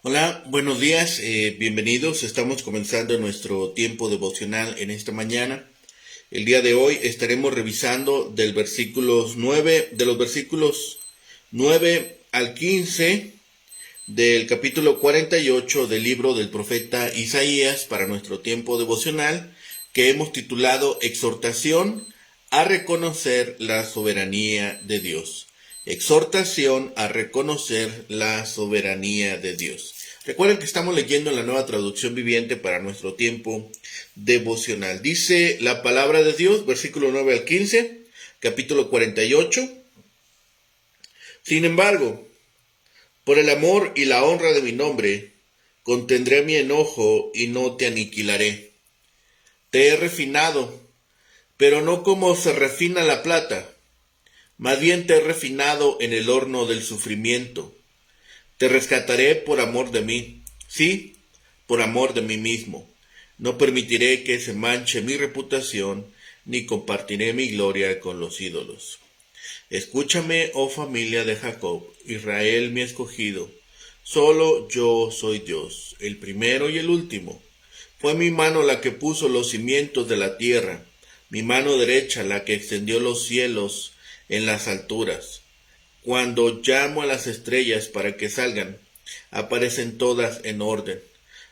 Hola, buenos días, bienvenidos. Estamos comenzando nuestro tiempo devocional en esta mañana. El día de hoy estaremos revisando de los versículos 9 al 15 del capítulo 48 del libro del profeta Isaías para nuestro tiempo devocional, que hemos titulado Exhortación a reconocer la soberanía de Dios. Exhortación a reconocer la soberanía de Dios. Recuerden que estamos leyendo en la Nueva Traducción Viviente para nuestro tiempo devocional. Dice la palabra de Dios, versículo 9 al 15, capítulo 48. Sin embargo, por el amor y la honra de mi nombre, contendré mi enojo y no te aniquilaré. Te he refinado, pero no como se refina la plata. Más bien te he refinado en el horno del sufrimiento. Te rescataré por amor de mí, sí, por amor de mí mismo. No permitiré que se manche mi reputación, ni compartiré mi gloria con los ídolos. Escúchame, oh familia de Jacob, Israel mi escogido. Solo yo soy Dios, el primero y el último. Fue mi mano la que puso los cimientos de la tierra, mi mano derecha la que extendió los cielos en las alturas. Cuando llamo a las estrellas para que salgan, aparecen todas en orden.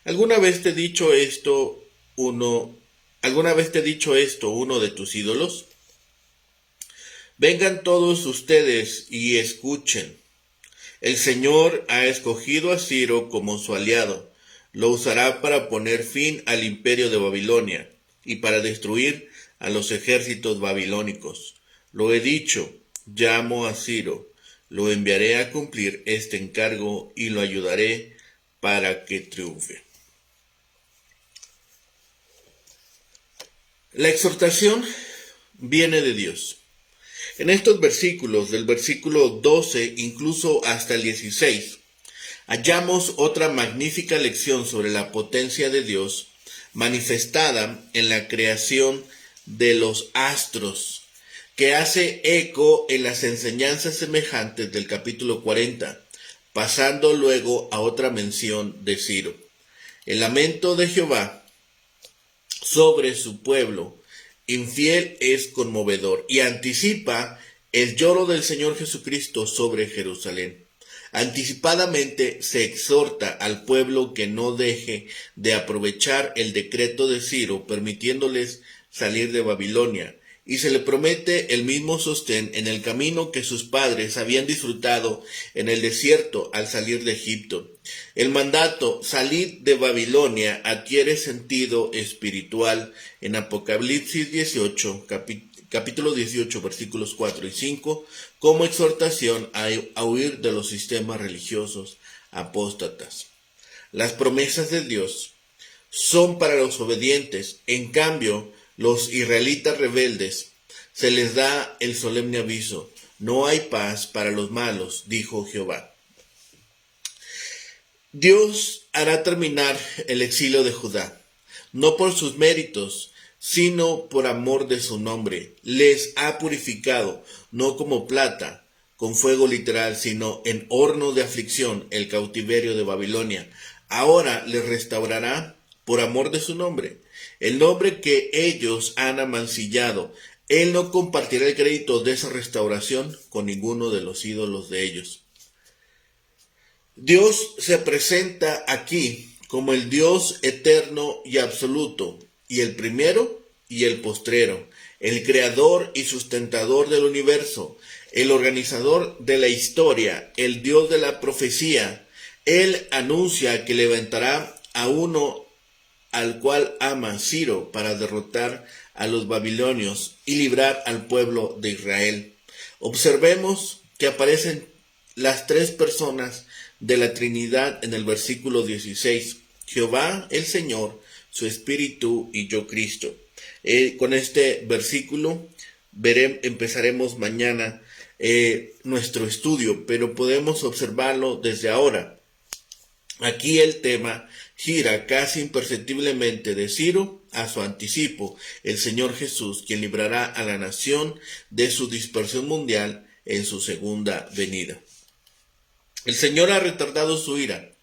¿Alguna vez te he dicho esto uno, ¿Alguna vez te he dicho esto uno de tus ídolos? Vengan todos ustedes y escuchen. El Señor ha escogido a Ciro como su aliado. Lo usará para poner fin al imperio de Babilonia y para destruir a los ejércitos babilónicos. Lo he dicho, llamo a Ciro, lo enviaré a cumplir este encargo y lo ayudaré para que triunfe. La exhortación viene de Dios. En estos versículos, del versículo 12 incluso hasta el 16, hallamos otra magnífica lección sobre la potencia de Dios manifestada en la creación de los astros, que hace eco en las enseñanzas semejantes del capítulo 40, pasando luego a otra mención de Ciro. El lamento de Jehová sobre su pueblo infiel es conmovedor y anticipa el lloro del Señor Jesucristo sobre Jerusalén. Anticipadamente se exhorta al pueblo que no deje de aprovechar el decreto de Ciro, permitiéndoles salir de Babilonia, y se le promete el mismo sostén en el camino que sus padres habían disfrutado en el desierto al salir de Egipto. El mandato "salid de Babilonia" adquiere sentido espiritual en Apocalipsis 18, capítulo 18, versículos 4 y 5, como exhortación a huir de los sistemas religiosos apóstatas. Las promesas de Dios son para los obedientes. En cambio, los israelitas rebeldes se les da el solemne aviso: no hay paz para los malos, dijo Jehová. Dios hará terminar el exilio de Judá, no por sus méritos, sino por amor de su nombre. Les ha purificado, no como plata, con fuego literal, sino en horno de aflicción, el cautiverio de Babilonia. Ahora les restaurará por amor de su nombre, el nombre que ellos han amancillado. Él no compartirá el crédito de esa restauración con ninguno de los ídolos de ellos. Dios se presenta aquí como el Dios eterno y absoluto, y el primero y el postrero, el creador y sustentador del universo, el organizador de la historia, el Dios de la profecía. Él anuncia que levantará a uno al cual ama Ciro para derrotar a los babilonios y librar al pueblo de Israel. Observemos que aparecen las tres personas de la Trinidad en el versículo 16. Jehová el Señor, su Espíritu y yo Cristo. Con este versículo empezaremos mañana nuestro estudio, pero podemos observarlo desde ahora. Aquí el tema gira casi imperceptiblemente de Ciro a su anticipo, el Señor Jesús, quien librará a la nación de su dispersión mundial en su segunda venida. El Señor ha retardado su ira.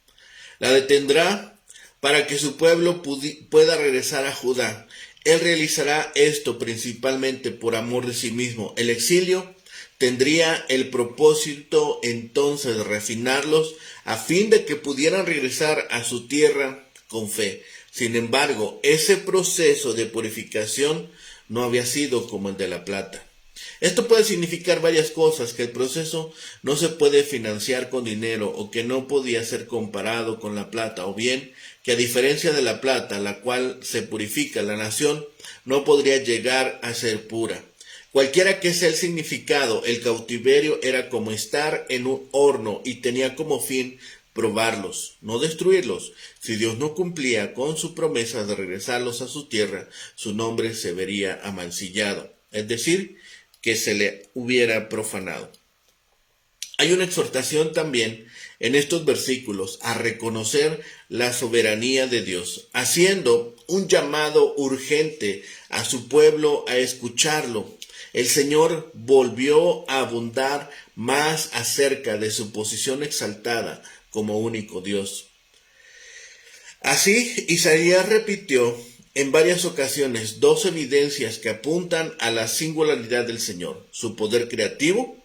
La detendrá para que su pueblo pueda regresar a Judá. Él realizará esto principalmente por amor de sí mismo. El exilio tendría el propósito entonces de refinarlos a fin de que pudieran regresar a su tierra con fe. Sin embargo, ese proceso de purificación no había sido como el de la plata. Esto puede significar varias cosas: que el proceso no se puede financiar con dinero, o que no podía ser comparado con la plata, o bien que a diferencia de la plata, la cual se purifica, la nación no podría llegar a ser pura. Cualquiera que sea el significado, el cautiverio era como estar en un horno y tenía como fin probarlos, no destruirlos. Si Dios no cumplía con su promesa de regresarlos a su tierra, su nombre se vería amancillado, es decir, que se le hubiera profanado. Hay una exhortación también en estos versículos a reconocer la soberanía de Dios, haciendo un llamado urgente a su pueblo a escucharlo. El Señor volvió a abundar más acerca de su posición exaltada como único Dios. Así, Isaías repitió en varias ocasiones dos evidencias que apuntan a la singularidad del Señor: su poder creativo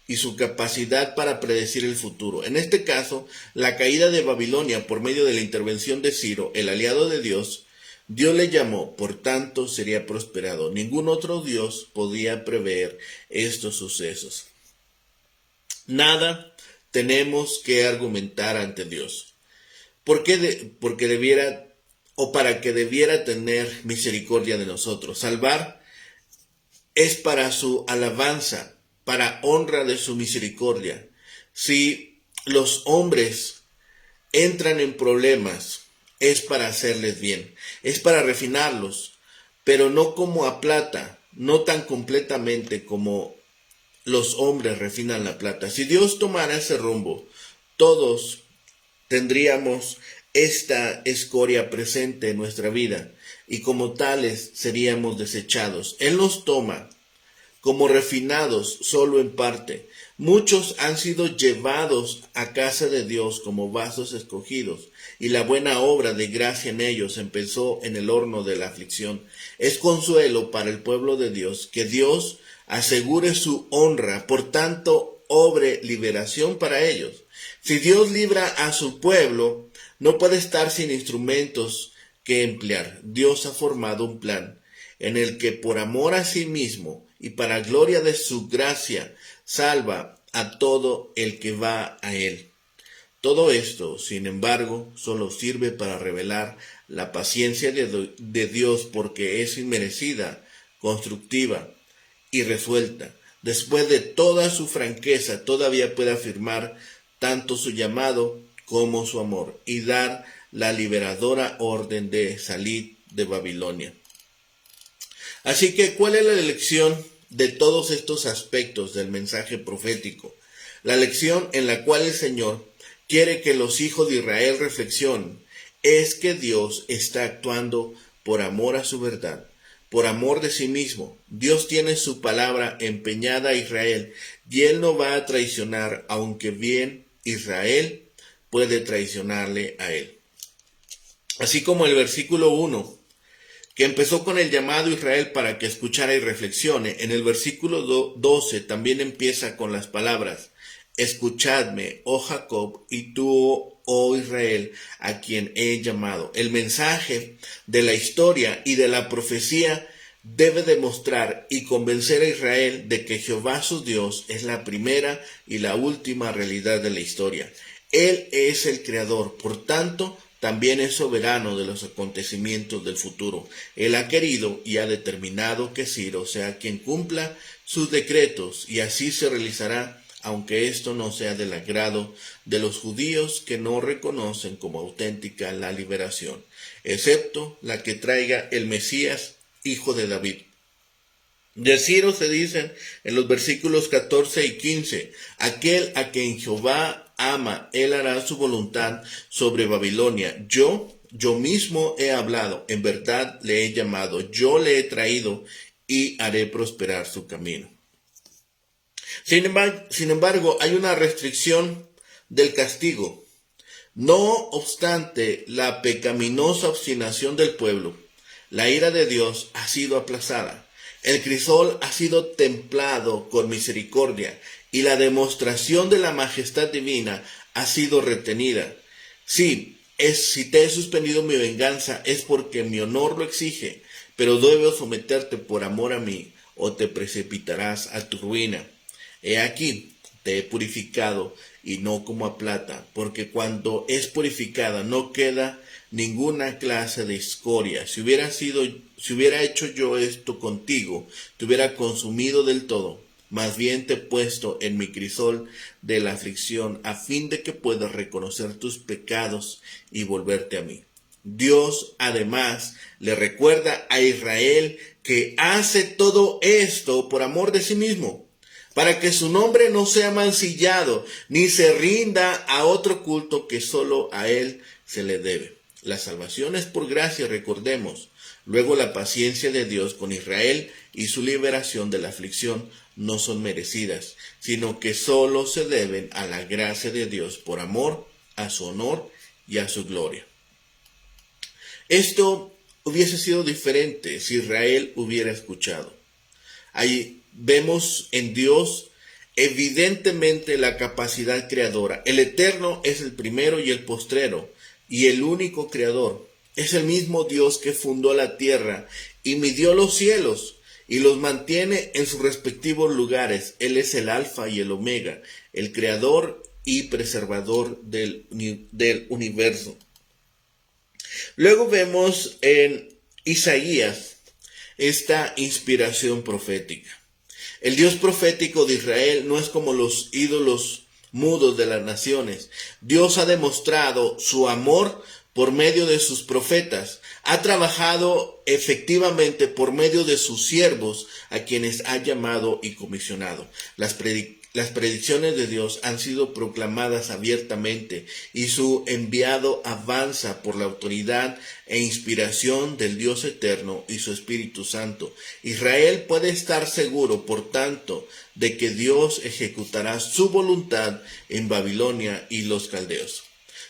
y su capacidad para predecir el futuro. En este caso, la caída de Babilonia por medio de la intervención de Ciro, el aliado de Dios. Dios le llamó, por tanto sería prosperado. Ningún otro Dios podía prever estos sucesos. Nada tenemos que argumentar ante Dios. Porque debiera, o para que debiera tener misericordia de nosotros. Salvar es para su alabanza, para honra de su misericordia. Si los hombres entran en problemas, es para hacerles bien, es para refinarlos, pero no como a plata, no tan completamente como los hombres refinan la plata. Si Dios tomara ese rumbo, todos tendríamos esta escoria presente en nuestra vida y como tales seríamos desechados. Él nos toma como refinados solo en parte. Muchos han sido llevados a casa de Dios como vasos escogidos, y la buena obra de gracia en ellos empezó en el horno de la aflicción. Es consuelo para el pueblo de Dios que Dios asegure su honra, por tanto, obre liberación para ellos. Si Dios libra a su pueblo, no puede estar sin instrumentos que emplear. Dios ha formado un plan en el que por amor a sí mismo y para gloria de su gracia salva a todo el que va a él. Todo esto, sin embargo, solo sirve para revelar la paciencia de Dios, porque es inmerecida, constructiva y resuelta. Después de toda su franqueza, todavía puede afirmar tanto su llamado como su amor y dar la liberadora orden de salir de Babilonia. Así que, ¿cuál es la lección de todos estos aspectos del mensaje profético? La lección en la cual el Señor quiere que los hijos de Israel reflexionen es que Dios está actuando por amor a su verdad, por amor de sí mismo. Dios tiene su palabra empeñada a Israel y Él no va a traicionar, aunque bien Israel puede traicionarle a Él. Así como el versículo 1, que empezó con el llamado a Israel para que escuchara y reflexione, en el versículo 12 también empieza con las palabras: escuchadme, oh Jacob, y tú, oh Israel, a quien he llamado. El mensaje de la historia y de la profecía debe demostrar y convencer a Israel de que Jehová su Dios es la primera y la última realidad de la historia. Él es el creador, por tanto, también es soberano de los acontecimientos del futuro. Él ha querido y ha determinado que Ciro sea quien cumpla sus decretos, y así se realizará, aunque esto no sea del agrado de los judíos, que no reconocen como auténtica la liberación, excepto la que traiga el Mesías, hijo de David. De Ciro se dicen en los versículos 14 y 15, aquel a quien Jehová ama, él hará su voluntad sobre Babilonia. Yo mismo he hablado, en verdad le he llamado, yo le he traído y haré prosperar su camino. Sin embargo, hay una restricción del castigo. No obstante la pecaminosa obstinación del pueblo, la ira de Dios ha sido aplazada. El crisol ha sido templado con misericordia y la demostración de la majestad divina ha sido retenida. Sí, si te he suspendido mi venganza es porque mi honor lo exige, pero debo someterte por amor a mí o te precipitarás a tu ruina. He aquí, te he purificado y no como a plata, porque cuando es purificada no queda ninguna clase de escoria. Si hubiera hecho yo esto contigo, te hubiera consumido del todo. Más bien te he puesto en mi crisol de la aflicción, a fin de que puedas reconocer tus pecados y volverte a mí. Dios además le recuerda a Israel que hace todo esto por amor de sí mismo, para que su nombre no sea mancillado, ni se rinda a otro culto que solo a él se le debe. La salvación es por gracia, recordemos. Luego la paciencia de Dios con Israel y su liberación de la aflicción no son merecidas, sino que solo se deben a la gracia de Dios por amor, a su honor y a su gloria. Esto hubiese sido diferente si Israel hubiera escuchado. Ahí vemos en Dios evidentemente la capacidad creadora. El Eterno es el primero y el postrero y el único creador. Es el mismo Dios que fundó la tierra y midió los cielos y los mantiene en sus respectivos lugares. Él es el Alfa y el Omega, el creador y preservador del universo. Luego vemos en Isaías esta inspiración profética. El Dios profético de Israel no es como los ídolos mudos de las naciones. Dios ha demostrado su amor por medio de sus profetas. Ha trabajado efectivamente por medio de sus siervos, a quienes ha llamado y comisionado. Las predicciones de Dios han sido proclamadas abiertamente y su enviado avanza por la autoridad e inspiración del Dios eterno y su Espíritu Santo. Israel puede estar seguro, por tanto, de que Dios ejecutará su voluntad en Babilonia y los caldeos.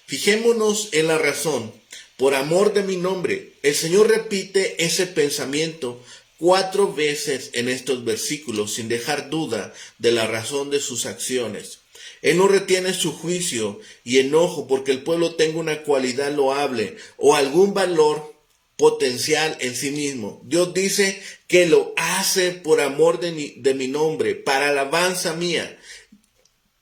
Fijémonos en la razón. Por amor de mi nombre, el Señor repite ese pensamiento 4 veces en estos versículos sin dejar duda de la razón de sus acciones. Él no retiene su juicio y enojo porque el pueblo tenga una cualidad loable o algún valor potencial en sí mismo. Dios dice que lo hace por amor de mi nombre, para alabanza mía,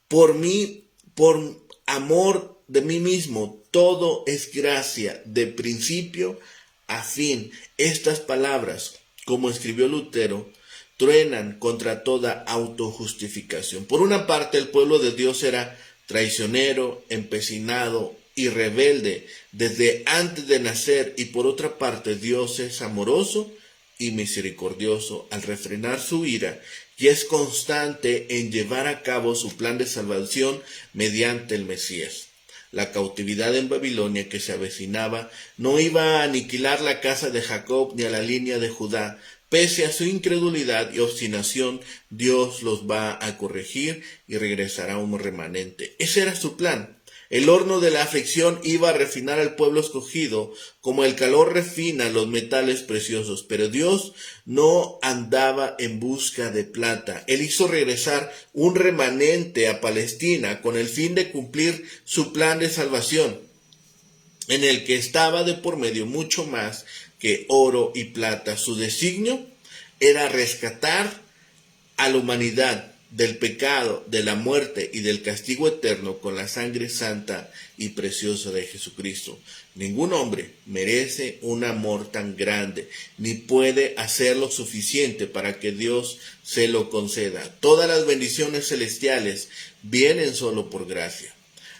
por mí, por amor de mí mismo. Todo es gracia, de principio a fin. Estas palabras, como escribió Lutero, truenan contra toda autojustificación. Por una parte, el pueblo de Dios era traicionero, empecinado y rebelde desde antes de nacer, y por otra parte, Dios es amoroso y misericordioso al refrenar su ira, y es constante en llevar a cabo su plan de salvación mediante el Mesías. La cautividad en Babilonia que se avecinaba no iba a aniquilar la casa de Jacob ni a la línea de Judá. Pese a su incredulidad y obstinación, Dios los va a corregir y regresará un remanente. Ese era su plan. El horno de la aflicción iba a refinar al pueblo escogido, como el calor refina los metales preciosos. Pero Dios no andaba en busca de plata. Él hizo regresar un remanente a Palestina con el fin de cumplir su plan de salvación, en el que estaba de por medio mucho más que oro y plata. Su designio era rescatar a la humanidad del pecado, de la muerte y del castigo eterno con la sangre santa y preciosa de Jesucristo. Ningún hombre merece un amor tan grande, ni puede hacer lo suficiente para que Dios se lo conceda. Todas las bendiciones celestiales vienen solo por gracia.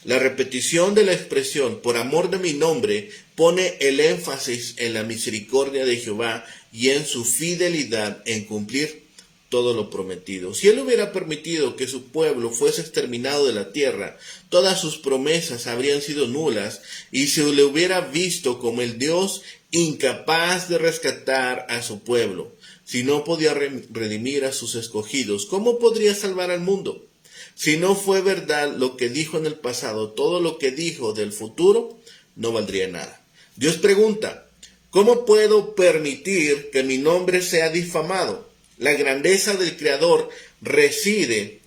La repetición de la expresión por amor de mi nombre pone el énfasis en la misericordia de Jehová y en su fidelidad en cumplir todo lo prometido. Si él hubiera permitido que su pueblo fuese exterminado de la tierra, todas sus promesas habrían sido nulas y se le hubiera visto como el Dios incapaz de rescatar a su pueblo. Si no podía redimir a sus escogidos, ¿cómo podría salvar al mundo? Si no fue verdad lo que dijo en el pasado, todo lo que dijo del futuro no valdría nada. Dios pregunta, ¿cómo puedo permitir que mi nombre sea difamado? La grandeza del Creador reside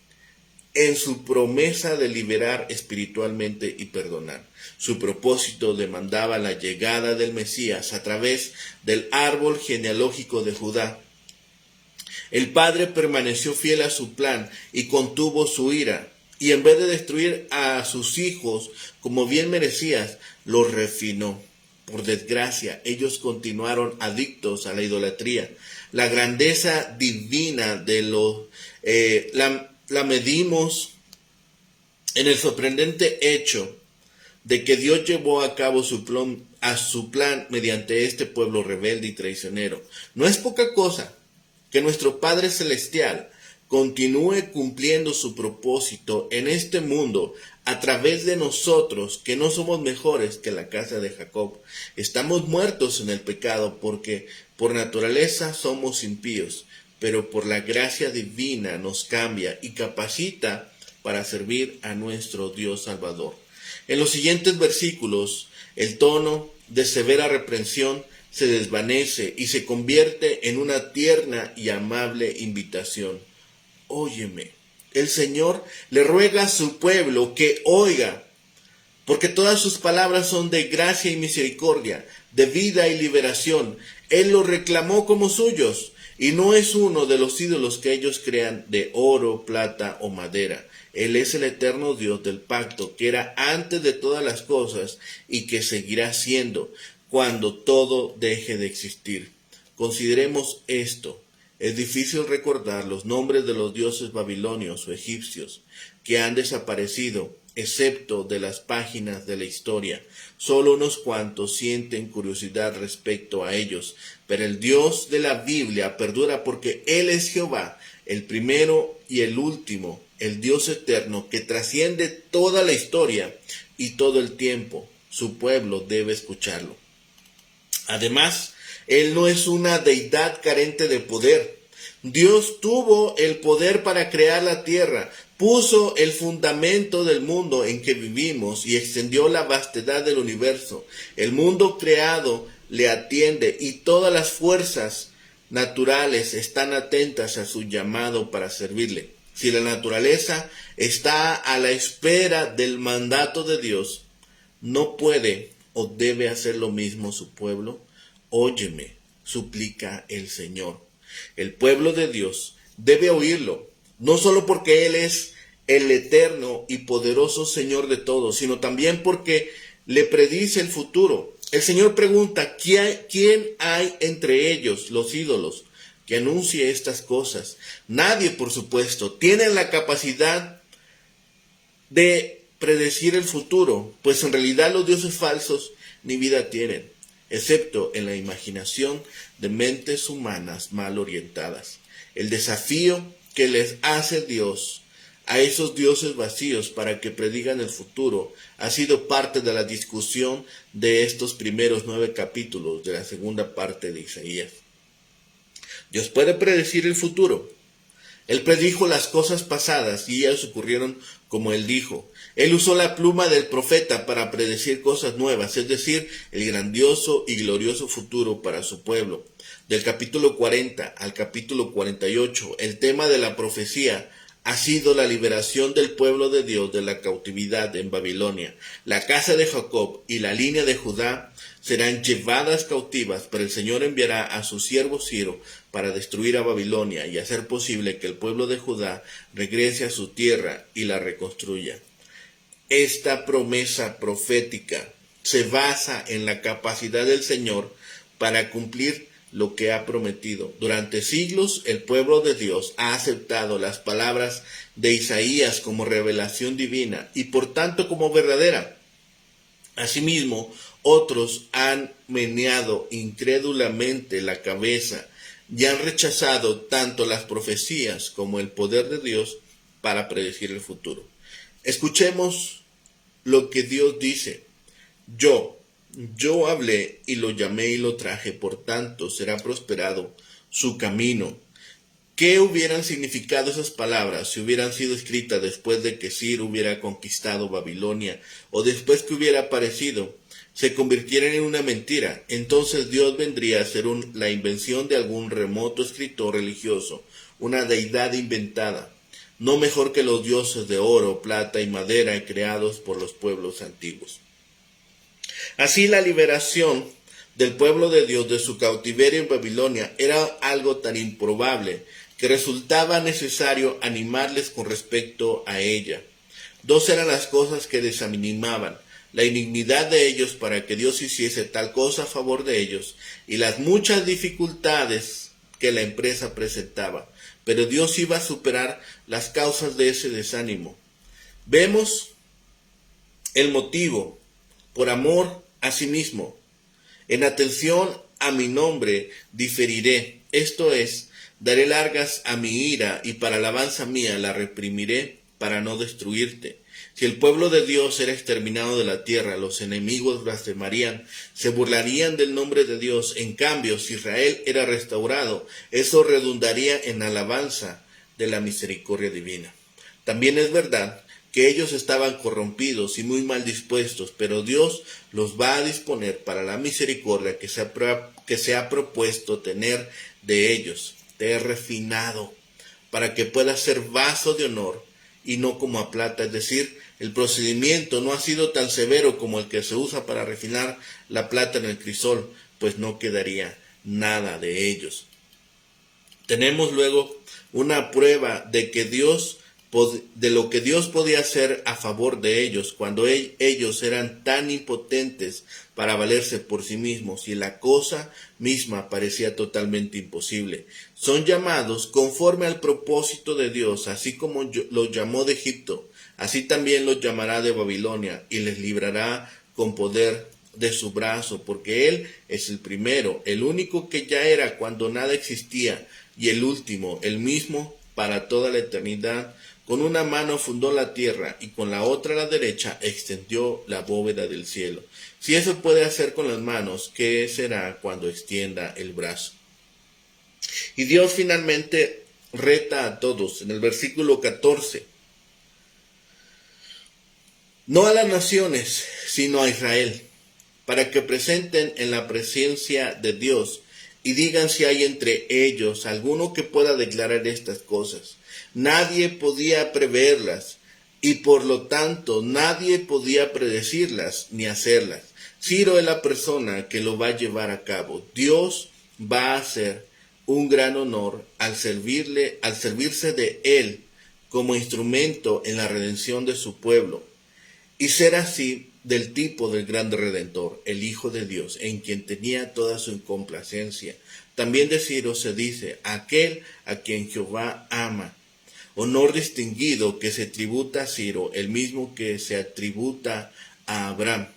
en su promesa de liberar espiritualmente y perdonar. Su propósito demandaba la llegada del Mesías a través del árbol genealógico de Judá. El Padre permaneció fiel a su plan y contuvo su ira, y en vez de destruir a sus hijos como bien merecían, los refinó. Por desgracia, ellos continuaron adictos a la idolatría. La grandeza divina de la medimos en el sorprendente hecho de que Dios llevó a cabo su plan mediante este pueblo rebelde y traicionero. No es poca cosa que nuestro Padre Celestial continúe cumpliendo su propósito en este mundo a través de nosotros, que no somos mejores que la casa de Jacob. Estamos muertos en el pecado porque por naturaleza somos impíos, pero por la gracia divina nos cambia y capacita para servir a nuestro Dios Salvador. En los siguientes versículos, el tono de severa reprensión se desvanece y se convierte en una tierna y amable invitación. Óyeme, el Señor le ruega a su pueblo que oiga, porque todas sus palabras son de gracia y misericordia, de vida y liberación. Él los reclamó como suyos, y no es uno de los ídolos que ellos crean de oro, plata o madera. Él es el eterno Dios del pacto, que era antes de todas las cosas y que seguirá siendo cuando todo deje de existir. Consideremos esto. Es difícil recordar los nombres de los dioses babilonios o egipcios que han desaparecido, excepto de las páginas de la historia. Solo unos cuantos sienten curiosidad respecto a ellos, pero el Dios de la Biblia perdura porque Él es Jehová, el primero y el último, el Dios eterno que trasciende toda la historia y todo el tiempo. Su pueblo debe escucharlo. Además, Él no es una deidad carente de poder. Dios tuvo el poder para crear la tierra, puso el fundamento del mundo en que vivimos y extendió la vastedad del universo. El mundo creado le atiende y todas las fuerzas naturales están atentas a su llamado para servirle. Si la naturaleza está a la espera del mandato de Dios, ¿no puede o debe hacer lo mismo su pueblo? Óyeme, suplica el Señor. El pueblo de Dios debe oírlo, no solo porque Él es el eterno y poderoso Señor de todos, sino también porque le predice el futuro. El Señor pregunta, ¿quién hay entre ellos, los ídolos, que anuncie estas cosas? Nadie, por supuesto, tiene la capacidad de predecir el futuro, pues en realidad los dioses falsos ni vida tienen, excepto en la imaginación de mentes humanas mal orientadas. El desafío que les hace Dios a esos dioses vacíos para que predigan el futuro ha sido parte de la discusión de estos primeros 9 capítulos de la segunda parte de Isaías. Dios puede predecir el futuro. Él predijo las cosas pasadas y ellas ocurrieron como Él dijo. Él usó la pluma del profeta para predecir cosas nuevas, es decir, el grandioso y glorioso futuro para su pueblo. Del capítulo 40 al capítulo 48, el tema de la profecía ha sido la liberación del pueblo de Dios de la cautividad en Babilonia. La casa de Jacob y la línea de Judá serán llevadas cautivas, pero el Señor enviará a su siervo Ciro para destruir a Babilonia y hacer posible que el pueblo de Judá regrese a su tierra y la reconstruya. Esta promesa profética se basa en la capacidad del Señor para cumplir lo que ha prometido. Durante siglos el pueblo de Dios ha aceptado las palabras de Isaías como revelación divina y por tanto como verdadera. Asimismo, otros han meneado incrédulamente la cabeza y han rechazado tanto las profecías como el poder de Dios para predecir el futuro. Escuchemos lo que Dios dice. Yo hablé y lo llamé y lo traje, por tanto será prosperado su camino ¿Qué hubieran significado esas palabras si hubieran sido escritas después de que Ciro hubiera conquistado Babilonia o después que hubiera aparecido? Se convirtieran en una mentira. Entonces Dios vendría a ser la invención de algún remoto escritor religioso, una deidad inventada, no mejor que los dioses de oro, plata y madera creados por los pueblos antiguos. Así la liberación del pueblo de Dios de su cautiverio en Babilonia era algo tan improbable que resultaba necesario animarles con respecto a ella. Dos eran las cosas que desanimaban: la indignidad de ellos para que Dios hiciese tal cosa a favor de ellos y las muchas dificultades que la empresa presentaba. Pero Dios iba a superar las causas de ese desánimo. Vemos el motivo: por amor a sí mismo. En atención a mi nombre diferiré, esto es, daré largas a mi ira y para alabanza mía la reprimiré para no destruirte. Si el pueblo de Dios era exterminado de la tierra, los enemigos blasfemarían, se burlarían del nombre de Dios. En cambio, si Israel era restaurado, eso redundaría en alabanza de la misericordia divina. También es verdad que ellos estaban corrompidos y muy mal dispuestos, pero Dios los va a disponer para la misericordia que se ha propuesto tener de ellos. Te he refinado para que puedas ser vaso de honor y no como a plata, es decir, el procedimiento no ha sido tan severo como el que se usa para refinar la plata en el crisol, pues no quedaría nada de ellos. Tenemos luego una prueba de lo que Dios podía hacer a favor de ellos cuando ellos eran tan impotentes para valerse por sí mismos y la cosa misma parecía totalmente imposible. Son llamados conforme al propósito de Dios, así como los llamó de Egipto, así también los llamará de Babilonia y les librará con poder de su brazo, porque Él es el primero, el único que ya era cuando nada existía, y el último, el mismo para toda la eternidad. Con una mano fundó la tierra y con la otra, la derecha, extendió la bóveda del cielo. Si eso puede hacer con las manos, ¿qué será cuando extienda el brazo? Y Dios finalmente reta a todos en el versículo 14. No a las naciones, sino a Israel, para que presenten en la presencia de Dios y digan si hay entre ellos alguno que pueda declarar estas cosas. Nadie podía preverlas y por lo tanto nadie podía predecirlas ni hacerlas. Ciro es la persona que lo va a llevar a cabo. Dios va a hacer un gran honor al servirse de él como instrumento en la redención de su pueblo y ser así del tipo del gran Redentor, el Hijo de Dios, en quien tenía toda su complacencia. También de Ciro se dice: aquel a quien Jehová ama. Honor distinguido que se tributa a Ciro, el mismo que se atributa a Abraham.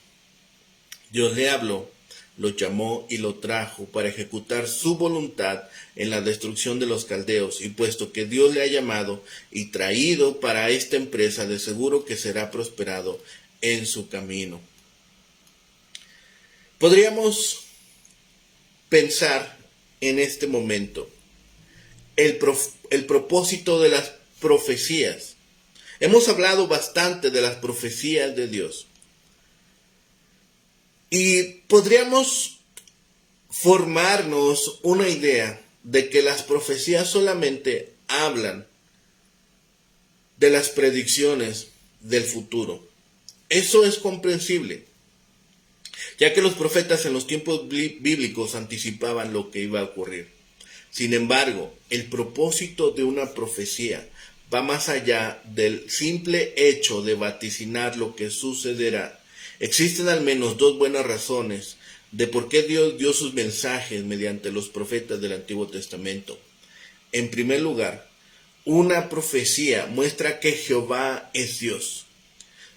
Dios le habló, lo llamó y lo trajo para ejecutar su voluntad en la destrucción de los caldeos, y puesto que Dios le ha llamado y traído para esta empresa, de seguro que será prosperado en su camino. Podríamos pensar en este momento el propósito de las profecías. Hemos hablado bastante de las profecías de Dios. Y podríamos formarnos una idea de que las profecías solamente hablan de las predicciones del futuro. Eso es comprensible, ya que los profetas en los tiempos bíblicos anticipaban lo que iba a ocurrir. Sin embargo, el propósito de una profecía va más allá del simple hecho de vaticinar lo que sucederá. Existen al menos dos buenas razones de por qué Dios dio sus mensajes mediante los profetas del Antiguo Testamento. En primer lugar, una profecía muestra que Jehová es Dios.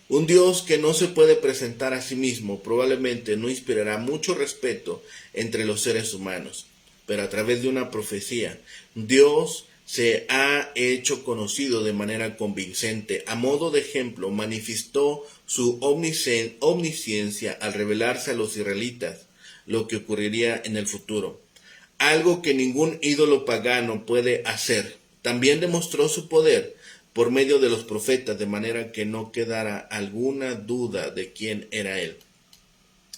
Un Dios que no se puede presentar a sí mismo probablemente no inspirará mucho respeto entre los seres humanos, pero a través de una profecía, Dios se ha hecho conocido de manera convincente. A modo de ejemplo, manifestó su omnisciencia al revelarse a los israelitas lo que ocurriría en el futuro. algo que ningún ídolo pagano puede hacer. También demostró su poder por medio de los profetas, de manera que no quedara alguna duda de quién era él.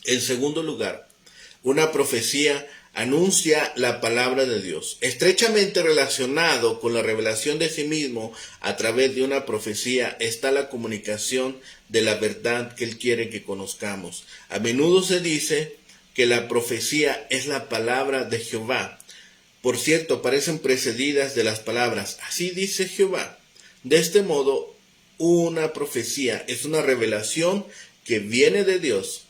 En segundo lugar, una profecía anuncia la palabra de Dios. Estrechamente relacionado con la revelación de sí mismo a través de una profecía está la comunicación de la verdad que Él quiere que conozcamos. A menudo se dice que la profecía es la palabra de Jehová. Por cierto, aparecen precedidas de las palabras, así dice Jehová. De este modo, una profecía es una revelación que viene de Dios,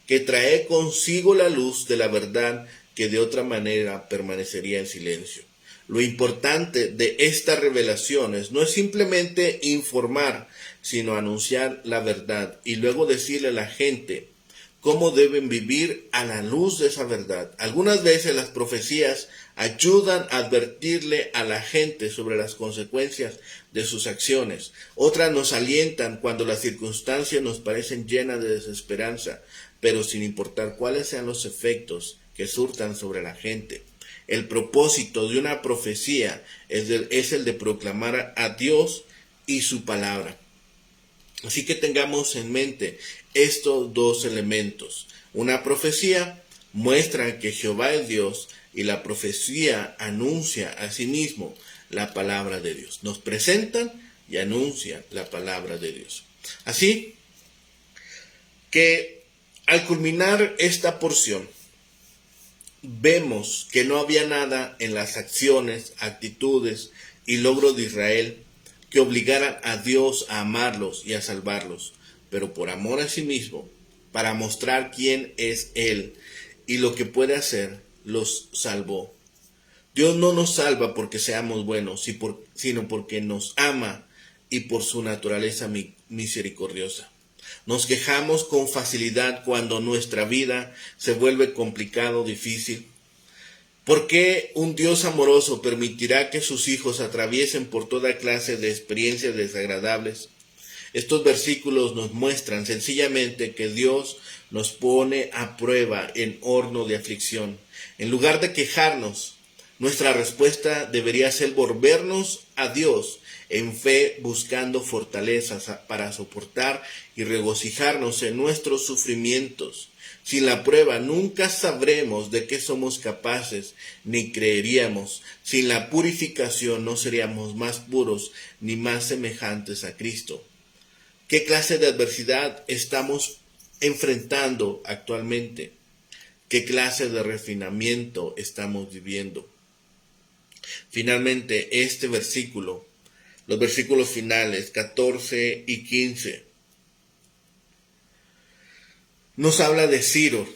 que trae consigo la luz de la verdad que de otra manera permanecería en silencio. Lo importante de estas revelaciones no es simplemente informar, sino anunciar la verdad y luego decirle a la gente cómo deben vivir a la luz de esa verdad. Algunas veces las profecías ayudan a advertirle a la gente sobre las consecuencias de sus acciones. Otras nos alientan cuando las circunstancias nos parecen llenas de desesperanza, pero sin importar cuáles sean los efectos que surtan sobre la gente. El propósito de una profecía es el de proclamar a Dios y su palabra. Así que tengamos en mente estos dos elementos. Una profecía muestra que Jehová es Dios y la profecía anuncia a sí mismo la palabra de Dios. Nos presentan y anuncian la palabra de Dios. Así que al culminar esta porción, vemos que no había nada en las acciones, actitudes y logros de Israel que obligaran a Dios a amarlos y a salvarlos, pero por amor a sí mismo, para mostrar quién es Él y lo que puede hacer, los salvó. Dios no nos salva porque seamos buenos, sino porque nos ama y por su naturaleza misericordiosa. Nos quejamos con facilidad cuando nuestra vida se vuelve complicada o difícil. ¿Por qué un Dios amoroso permitirá que sus hijos atraviesen por toda clase de experiencias desagradables? Estos versículos nos muestran sencillamente que Dios nos pone a prueba en horno de aflicción. En lugar de quejarnos, nuestra respuesta debería ser volvernos a Dios en fe, buscando fortalezas para soportar y regocijarnos en nuestros sufrimientos. Sin la prueba nunca sabremos de qué somos capaces, ni creeríamos. Sin la purificación no seríamos más puros ni más semejantes a Cristo. ¿Qué clase de adversidad estamos enfrentando actualmente? ¿Qué clase de refinamiento estamos viviendo? Finalmente, este versículo, los versículos finales 14 y 15, nos habla de Ciro,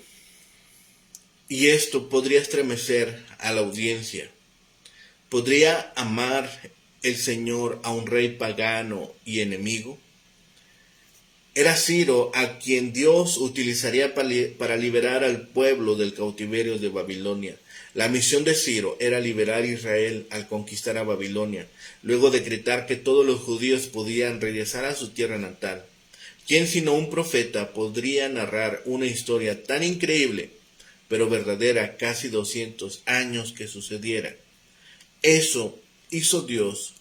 y esto podría estremecer a la audiencia. ¿Podría amar el Señor a un rey pagano y enemigo? Era Ciro a quien Dios utilizaría para liberar al pueblo del cautiverio de Babilonia. La misión de Ciro era liberar a Israel al conquistar a Babilonia, luego decretar que todos los judíos podían regresar a su tierra natal. ¿Quién sino un profeta podría narrar una historia tan increíble, pero verdadera, casi 200 años que sucediera? Eso hizo Dios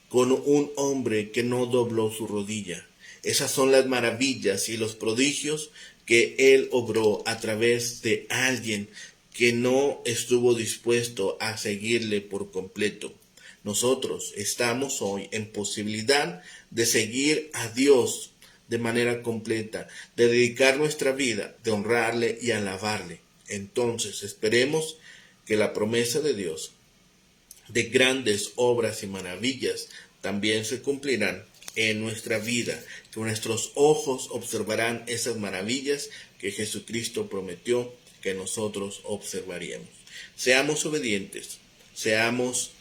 con un hombre que no dobló su rodilla. Esas son las maravillas y los prodigios que Él obró a través de alguien que no estuvo dispuesto a seguirle por completo. Nosotros estamos hoy en posibilidad de seguir a Dios de manera completa, de dedicar nuestra vida, de honrarle y alabarle. Entonces esperemos que la promesa de Dios de grandes obras y maravillas también se cumplirán en nuestra vida, que nuestros ojos observarán esas maravillas que Jesucristo prometió que nosotros observaríamos. Seamos obedientes, seamos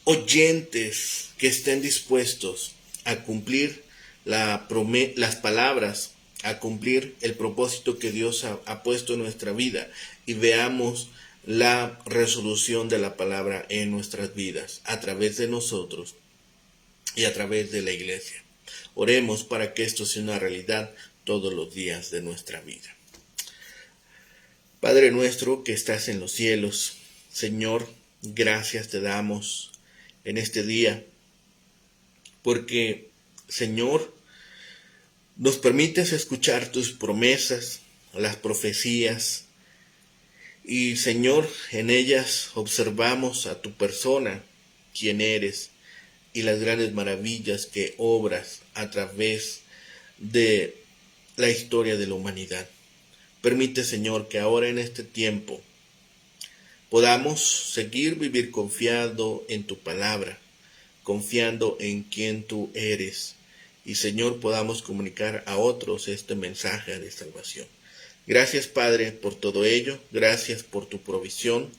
oyentes que estén dispuestos a cumplir las palabras, a cumplir el propósito que Dios ha puesto en nuestra vida, y veamos la resolución de la palabra en nuestras vidas, a través de nosotros y a través de la iglesia. Oremos para que esto sea una realidad todos los días de nuestra vida. Padre nuestro que estás en los cielos, Señor, gracias te damos en este día, porque, Señor, nos permites escuchar tus promesas, las profecías, y Señor, en ellas observamos a tu persona, quién eres, y las grandes maravillas que obras a través de la historia de la humanidad. Permite, Señor, que ahora en este tiempo podamos seguir vivir confiando en tu palabra, confiando en quien tú eres, y Señor, podamos comunicar a otros este mensaje de salvación. Gracias, Padre, por todo ello. Gracias por tu provisión,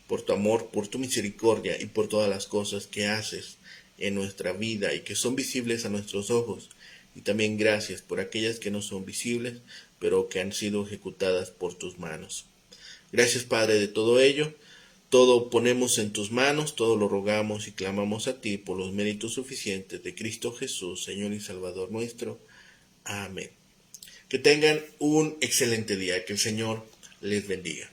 por tu amor, por tu misericordia y por todas las cosas que haces en nuestra vida y que son visibles a nuestros ojos. Y también gracias por aquellas que no son visibles, pero que han sido ejecutadas por tus manos. Gracias, Padre, de todo ello. Todo ponemos en tus manos, todo lo rogamos y clamamos a ti por los méritos suficientes de Cristo Jesús, Señor y Salvador nuestro. Amén. Que tengan un excelente día, que el Señor les bendiga.